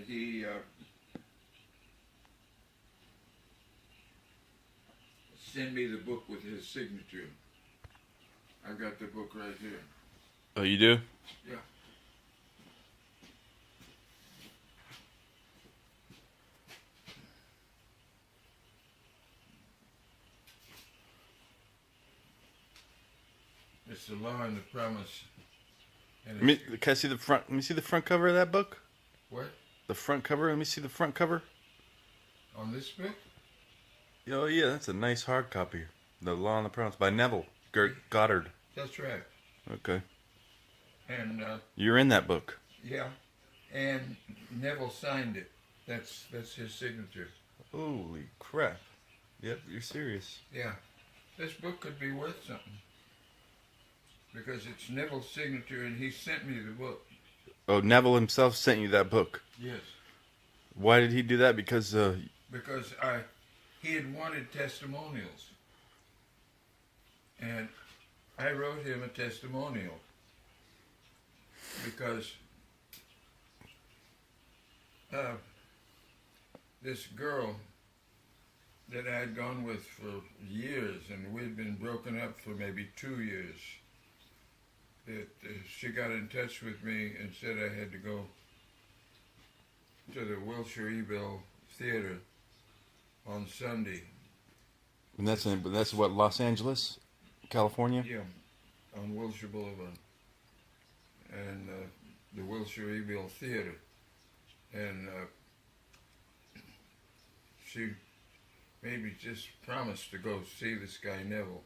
he sent me the book with his signature. I got the book right here. Oh, you do? Yeah. It's the law and the promise. And Can I see the front? Let me see the front cover of that book. what? The front cover. Let me see the front cover. On this book? Oh yeah, that's a nice hard copy. The Law and the Promise by Neville Goddard. That's right. Okay. And You're in that book. yeah, and Neville signed it. That's his signature. Holy crap! Yep, you're serious. Yeah, this book could be worth something because it's Neville's signature, and he sent me the book. Oh, Neville himself sent you that book. Yes. Why did he do that? Because he had wanted testimonials, and I wrote him a testimonial because this girl that I had gone with for years, and we'd been broken up for maybe 2 years, that she got in touch with me and said I had to go to the Wilshire Ebell Theater on Sunday. and that's what, Los Angeles, California. Yeah, on Wilshire Boulevard, and the Wilshire Ebell Theater, and she maybe just promised to go see this guy Neville,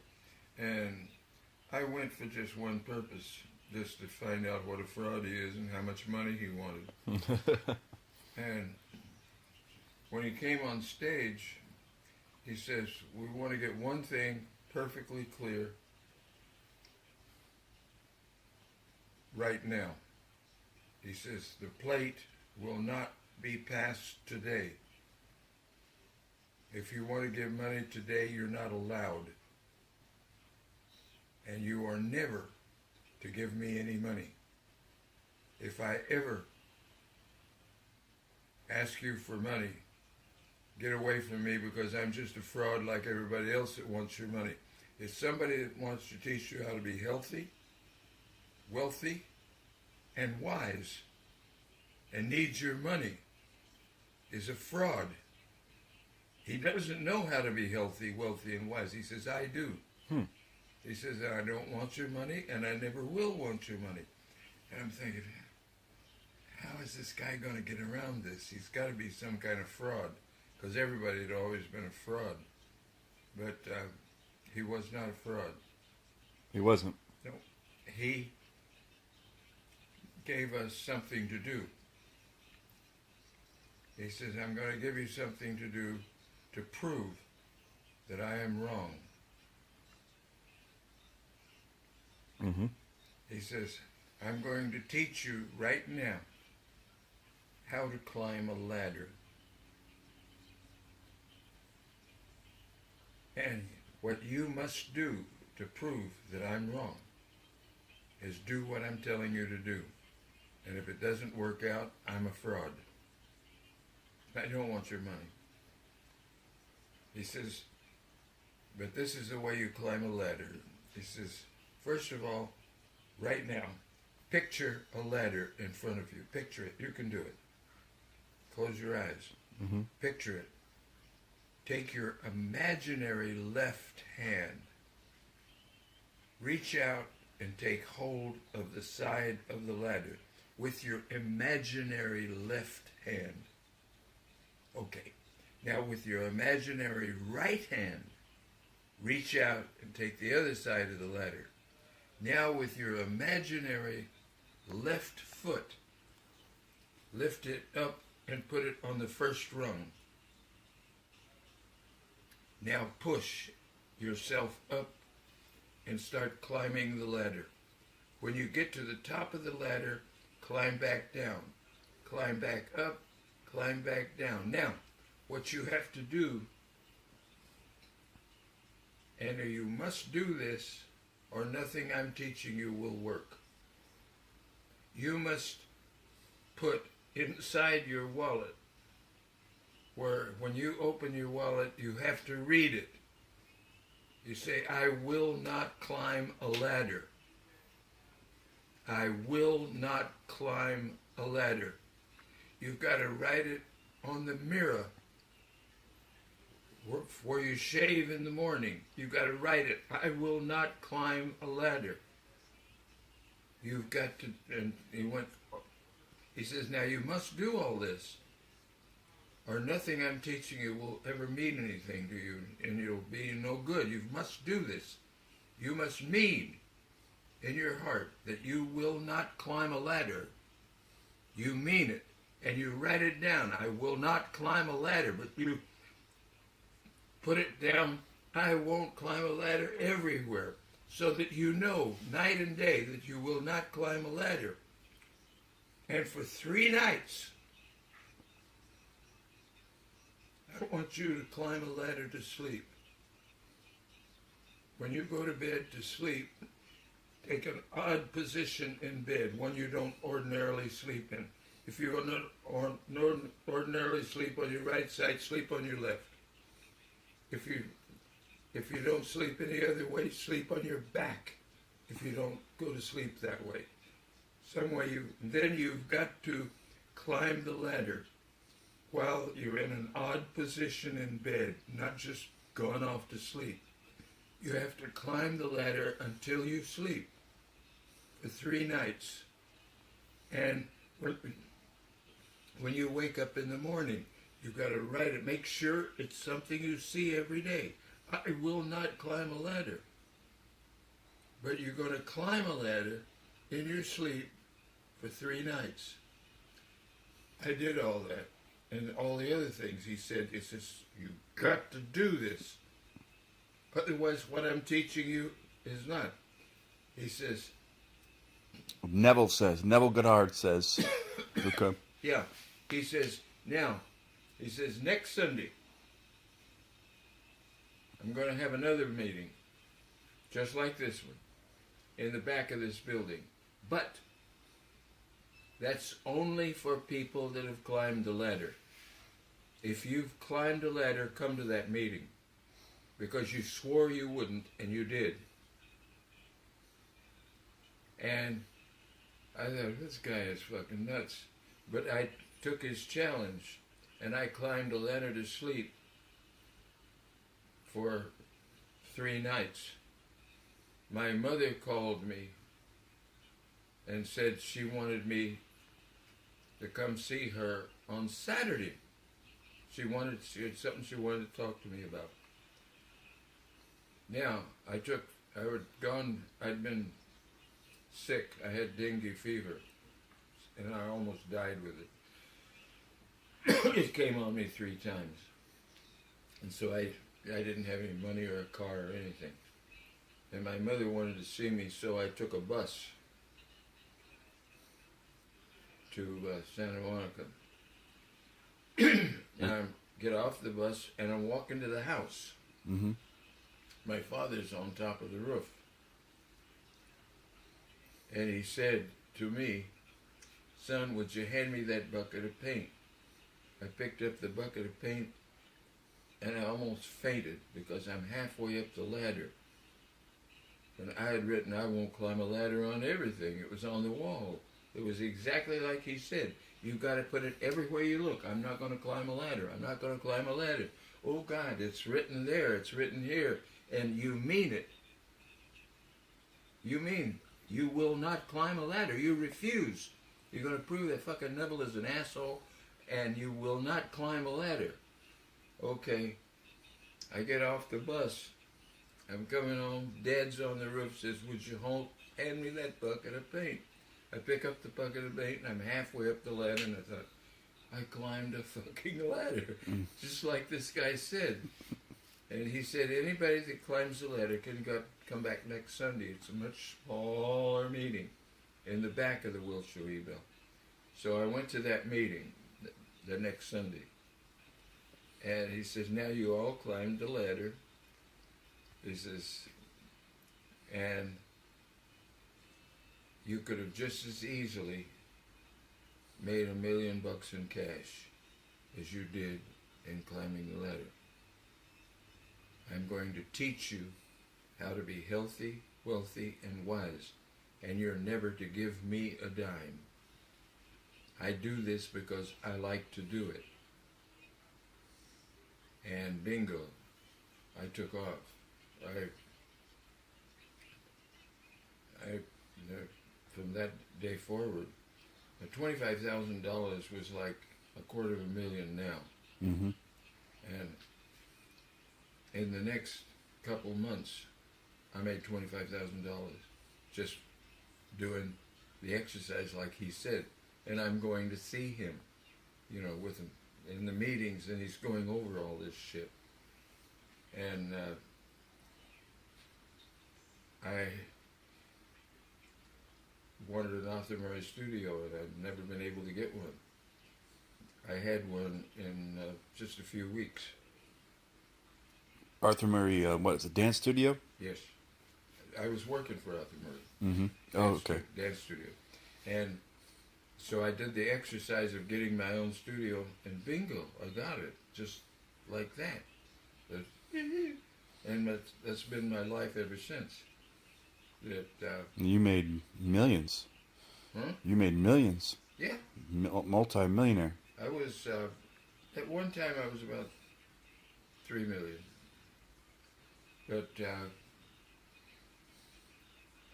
and I went for just one purpose, just to find out what a fraud he is and how much money he wanted. And when he came on stage, he says, "We want to get one thing perfectly clear right now." He says, "The plate will not be passed today. If you want to give money today, you're not allowed. And you are never to give me any money. If I ever ask you for money, get away from me, because I'm just a fraud like everybody else that wants your money. If somebody that wants to teach you how to be healthy, wealthy, and wise, and needs your money, is a fraud. He doesn't know how to be healthy, wealthy, and wise." He says, "I do." He says, "I don't want your money, and I never will want your money." And I'm thinking, how is this guy going to get around this? He's got to be some kind of fraud, because everybody had always been a fraud. But he was not a fraud. He wasn't. No, he gave us something to do. He says, "I'm going to give you something to do to prove that I am wrong." Mm-hmm. He says, "I'm going to teach you right now how to climb a ladder. And what you must do to prove that I'm wrong is do what I'm telling you to do. And if it doesn't work out, I'm a fraud. I don't want your money." He says, "But this is the way you climb a ladder." He says, "First of all, right now, picture a ladder in front of you. Picture it. You can do it. Close your eyes. Mm-hmm. Picture it. Take your imaginary left hand. Reach out and take hold of the side of the ladder with your imaginary left hand. Okay. Now with your imaginary right hand, reach out and take the other side of the ladder. Now with your imaginary left foot, lift it up and put it on the first rung. Now push yourself up and start climbing the ladder. When you get to the top of the ladder, climb back down. Climb back up, climb back down. Now, what you have to do, and you must do this, or nothing I'm teaching you will work. You must put inside your wallet, where when you open your wallet, you have to read it. You say, I will not climb a ladder. I will not climb a ladder. You've got to write it on the mirror where you shave in the morning. You've got to write it. I will not climb a ladder. You've got to, and he says, now you must do all this, or nothing I'm teaching you will ever mean anything to you, and you'll be no good. You must do this. You must mean in your heart that you will not climb a ladder. You mean it, and you write it down. I will not climb a ladder, but you put it down. I won't climb a ladder everywhere, so that you know night and day that you will not climb a ladder. And for 3 nights, I want you to climb a ladder to sleep. When you go to bed to sleep, take an odd position in bed, one you don't ordinarily sleep in. If you don't ordinarily sleep on your right side, sleep on your left. If you don't sleep any other way, sleep on your back. If you don't go to sleep that way, then you've got to climb the ladder while you're in an odd position in bed, not just going off to sleep. You have to climb the ladder until you sleep for 3 nights. And when you wake up in the morning, you've got to write it. Make sure it's something you see every day. I will not climb a ladder. But you're going to climb a ladder in your sleep for 3 nights. I did all that. And all the other things he said, you've got to do this. Otherwise, what I'm teaching you is not. He says... Neville Goddard says. Okay. Yeah. He says, next Sunday, I'm going to have another meeting, just like this one, in the back of this building. But that's only for people that have climbed the ladder. If you've climbed a ladder, come to that meeting, because you swore you wouldn't, and you did. And I thought, this guy is fucking nuts. But I took his challenge, and I climbed a ladder to sleep for 3 nights. My mother called me and said she wanted me to come see her on Saturday. She had something she wanted to talk to me about. Now, I'd been sick. I had dengue fever, and I almost died with it. It came on me 3 times. And so I didn't have any money or a car or anything. And my mother wanted to see me, so I took a bus to Santa Monica. And I get off the bus, and I'm walking to the house. Mm-hmm. My father's on top of the roof. And he said to me, son, would you hand me that bucket of paint? I picked up the bucket of paint, and I almost fainted because I'm halfway up the ladder. And I had written, I won't climb a ladder on everything. It was on the wall. It was exactly like he said. You've got to put it everywhere you look. I'm not going to climb a ladder. I'm not going to climb a ladder. Oh, God, it's written there. It's written here. And you mean it. You mean you will not climb a ladder. You refuse. You're going to prove that fucking Neville is an asshole, and you will not climb a ladder. Okay. I get off the bus. I'm coming home. Dad's on the roof, says, would you hand me that bucket of paint? I pick up the bucket of paint, and I'm halfway up the ladder, and I thought, I climbed a fucking ladder, just like this guy said. And he said, anybody that climbs the ladder can come back next Sunday. It's a much smaller meeting in the back of the Wilshire Ebell. So I went to that meeting the next Sunday. And he says, now you all climbed the ladder. He says, and you could have just as easily made $1 million in cash, as you did in climbing the ladder. I'm going to teach you how to be healthy, wealthy, and wise, and you're never to give me a dime. I do this because I like to do it. And bingo, I took off. From that day forward, $25,000 was like $250,000 now. Mm-hmm. And in the next couple months, I made $25,000 just doing the exercise like he said. And I'm going to see him, with him in the meetings, and he's going over all this shit. And I wanted an Arthur Murray studio, and I'd never been able to get one. I had one in just a few weeks. Arthur Murray, what is a dance studio? Yes. I was working for Arthur Murray. Mm-hmm. Oh, okay. Dance studio. And so I did the exercise of getting my own studio, and bingo, I got it, just like that. And that's been my life ever since. You made millions. Huh? You made millions. Yeah. Multi-millionaire. I was, at one time I was about 3 million. But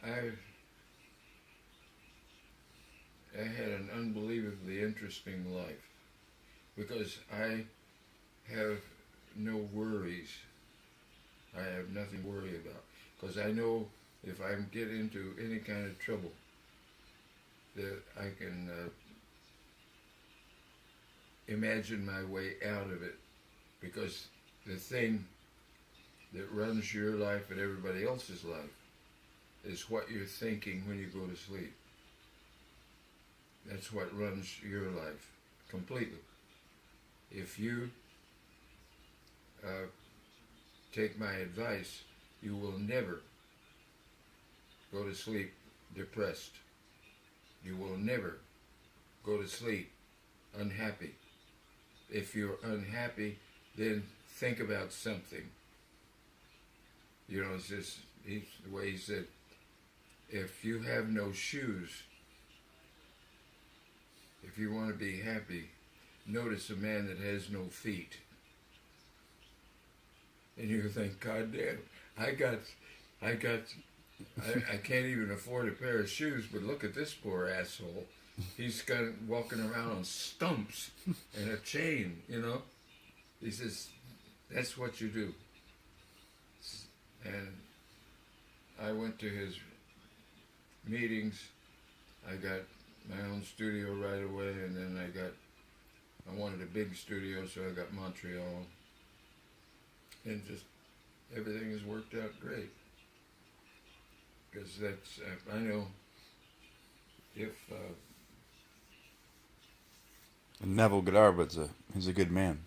I had an unbelievably interesting life because I have no worries. I have nothing to worry about because I know if I get into any kind of trouble that I can imagine my way out of it, because the thing that runs your life and everybody else's life is what you're thinking when you go to sleep. That's what runs your life completely. If you take my advice, you will never go to sleep depressed. You will never go to sleep unhappy. If you're unhappy, then think about something. It's just the way he said, if you have no shoes, if you want to be happy, notice a man that has no feet. And you think, God damn, I can't even afford a pair of shoes, but look at this poor asshole. He's walking around on stumps and a chain, He says, that's what you do. And I went to his meetings. I got my own studio right away, and then I wanted a big studio, so I got Montreal. And just everything has worked out great. Because that's, I know if... Neville Goddard he's a good man.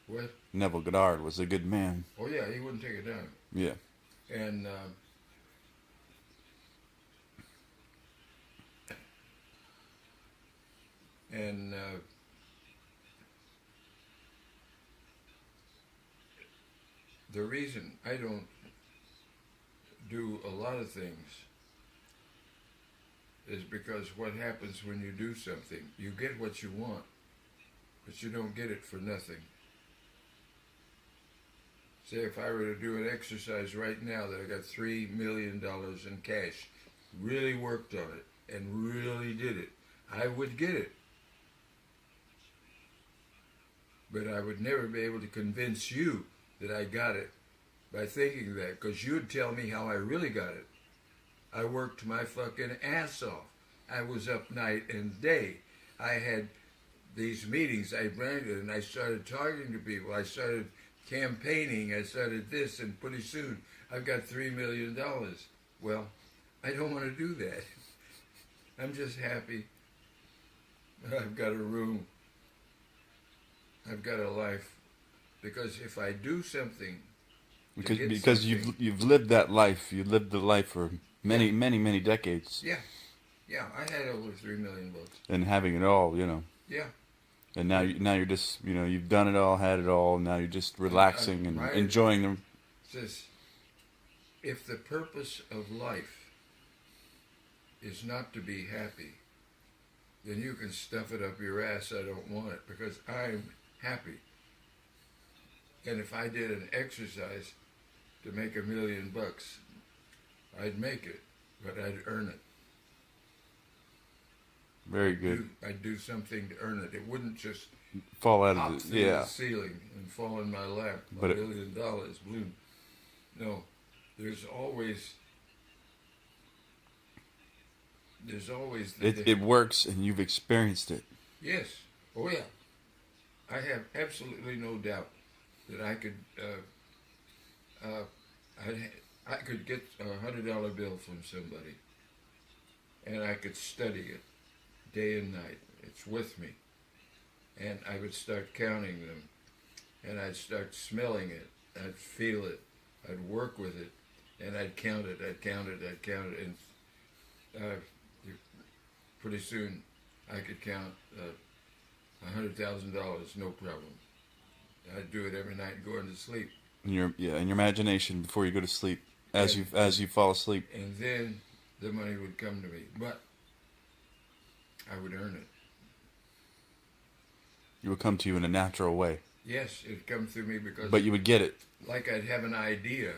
What? Neville Goddard was a good man. Oh yeah, he wouldn't take it down. Yeah. And the reason I don't do a lot of things is because what happens when you do something, you get what you want, but you don't get it for nothing. Say if I were to do an exercise right now that I got $3 million in cash, really worked on it, and really did it, I would get it. But I would never be able to convince you that I got it by thinking that, because you'd tell me how I really got it. I worked my fucking ass off. I was up night and day. I had these meetings, I branded, and I started talking to people. I started campaigning, I started this, and pretty soon I've got $3 million. Well, I don't want to do that. I'm just happy. I've got a room. I've got a life. Because if I do something, because you've lived that life, you lived the life for many decades. Yeah. Yeah, I had over 3 million books. And having it all, you know. Yeah. And now you're just, you know, you've done it all, had it all. Now you're just relaxing and enjoying them. It says, if the purpose of life is not to be happy, then you can stuff it up your ass. I don't want it, because I'm happy. And if I did an exercise to make $1 million, I'd make it, but I'd earn it. Very good. I'd do something to earn it. It wouldn't just fall out pop of through the the ceiling and fall in my lap. But $1 million balloon. No, there's always it works, and you've experienced it. Yes. Oh yeah. I have absolutely no doubt that I could I could get a $100 bill from somebody, and I could study it day and night. It's with me. And I would start counting them, and I'd start smelling it. I'd feel it. I'd work with it, and I'd count it. I'd count it. I'd count it, and pretty soon I could count $100,000, no problem. I'd do it every night going to sleep. In your imagination before you go to sleep, as you fall asleep. And then the money would come to me, but I would earn it. It would come to you in a natural way. Yes, it'd come through me because... But you would get it. Like I'd have an idea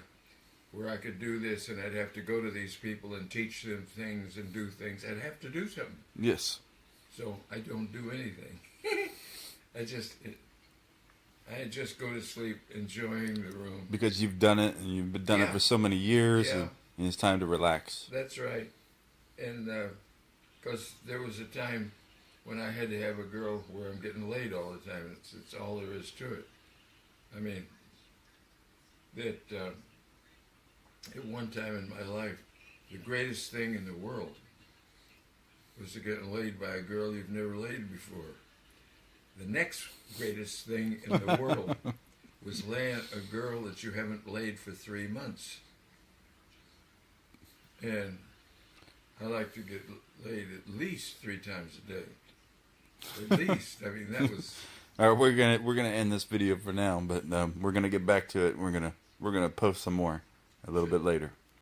where I could do this, and I'd have to go to these people and teach them things and do things. I'd have to do something. Yes. So I don't do anything. I just go to sleep enjoying the room. Because you've done it, and you've done it for so many years, and it's time to relax. That's right. And because there was a time when I had to have a girl where I'm getting laid all the time. It's all there is to it. I mean, that at one time in my life, the greatest thing in the world was to get laid by a girl you've never laid before. The next greatest thing in the world was laying a girl that you haven't laid for 3 months. And I like to get laid at least 3 times a day. At least. I mean, that was... All right, we're gonna end this video for now, but we're gonna get back to it. We're gonna post some more a little bit later.